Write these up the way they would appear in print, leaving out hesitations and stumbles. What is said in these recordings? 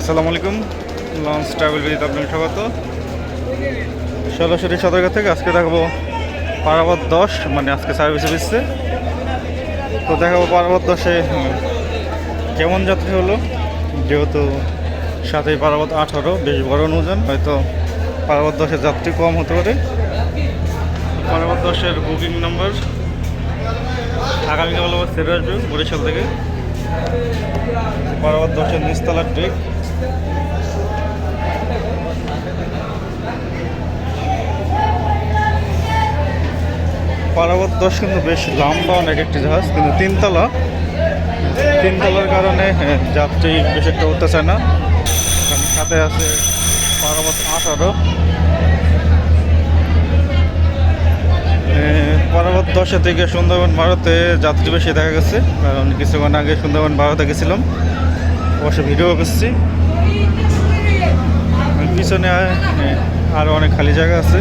আসসালামু আলাইকুম। Launch travel বিথ আপনাকে স্বাগত। সরাসরি সদরঘাট থেকে আজকে দেখাবো পারাবত 10, মানে আজকে সার্ভিসে দিচ্ছে। তো দেখাবো পারাবত 10-এ কেমন যাত্রী হলো, যেহেতু সাথে পারাবত 18 বেশ বড় নৌযান, হয়তো পারাবত 10-এর যাত্রী কম হতে পারে। পারাবত 10-এর বুকিং নাম্বার আগামীকাল ছেড়ে আসবে বরিশাল থেকে। পারাবত 10-এর নিচতলার ট্রেক। পারাবত 10 কিন্তু বেশ লম্বা অনেক একটি জাহাজ, কিন্তু তিনতলার কারণে যাত্রী বেশ একটা উঠতে চায় না। সাথে আছে পারাবত 18। পারাবত 10 থেকে সুন্দরবন ভারতে যাত্রী বেশি দেখা গেছে, কারণ কিছুক্ষণ আগে সুন্দরবন ভারতে গেছিলাম, অবশ্য ভিডিও করছি। পিছনে আরও অনেক খালি জায়গা আছে।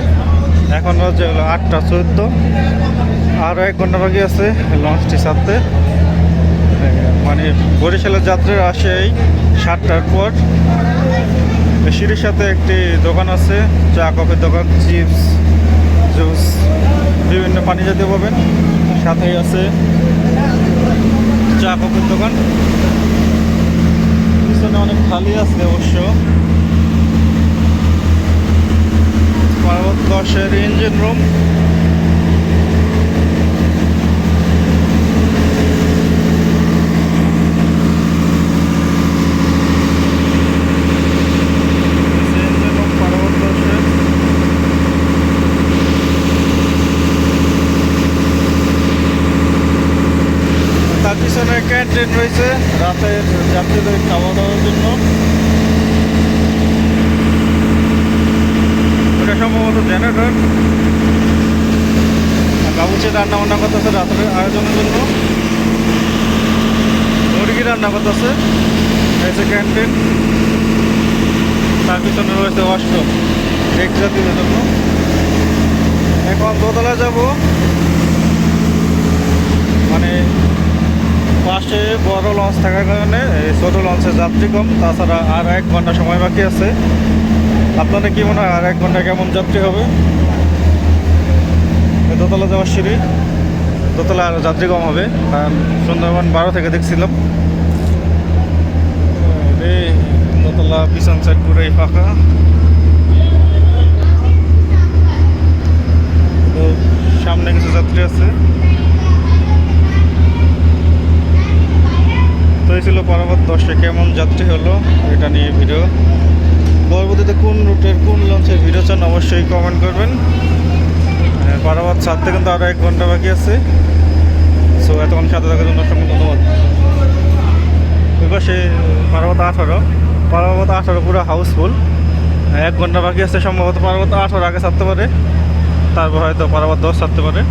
এখন হচ্ছে 8:14, আরও 1 ঘন্টা বাকি আছে লঞ্চটি ছাড়তে। মানে বরিশালের যাত্রীরা আসে এই 7টার পর। সিঁড়ির সাথে একটি দোকান আছে, চা কফির দোকান, চিপস, জুস, বিভিন্ন পানি জাতীয় পাবেন। সাথেই আছে চা কফির দোকান। পিছনে অনেক খালি আছে অবশ্য। Parabat 10-এর engine room. তার পিছনে ক্যান্টিন রয়েছে রাতের যাত্রীদের খাওয়া দাওয়ার জন্য। ওটা সম্ভবত জেনারেটর। বাবুচি রান্না বান্না করতেছে রাতের আয়োজনের জন্য, মুরগি রান্না করতেছে। রয়েছে ক্যান্টিন, তার পিছনে রয়েছে ওয়াশরুম এক যাত্রীদের জন্য। এখন দোতলা যাব, মানে পাশে বড় লঞ্চ থাকার কারণে ছোট লঞ্চের যাত্রী কম। তাছাড়া আর 1 ঘন্টা সময় বাকি আছে। আপনাদের কি মনে হয় আর 1 ঘন্টা কেমন যাত্রী হবে? দোতলা যাওয়ার সিঁড়ি, দোতলা আর যাত্রী কম হবে, কারণ সুন্দরবন 12 থেকে দেখছিলাম। দোতলা পিছন সাইড পুরোই ফাঁকা। তো সামনে কিছু যাত্রী আছে। তো এই ছিল পারাবত 10-এ কেমন যাত্রী হলো এটা নিয়ে ভিডিও। পরবর্তীতে কোন রুটের কোন লঞ্চের ভিডিও চান অবশ্যই কমেন্ট করবেন। পারাবত ছাড়তে কিন্তু আরও 1 ঘন্টা বাকি আছে। সো এতক্ষণ সাথে থাকার জন্য অসংখ্য ধন্যবাদ। ওই পাশে পারাবত 18 পুরো হাউসফুল। 1 ঘন্টা বাকি আছে, সম্ভবত পারাবত 18 আগে ছাড়তে পারে, তারপর হয়তো পারাবত 10 ছাড়তে পারে।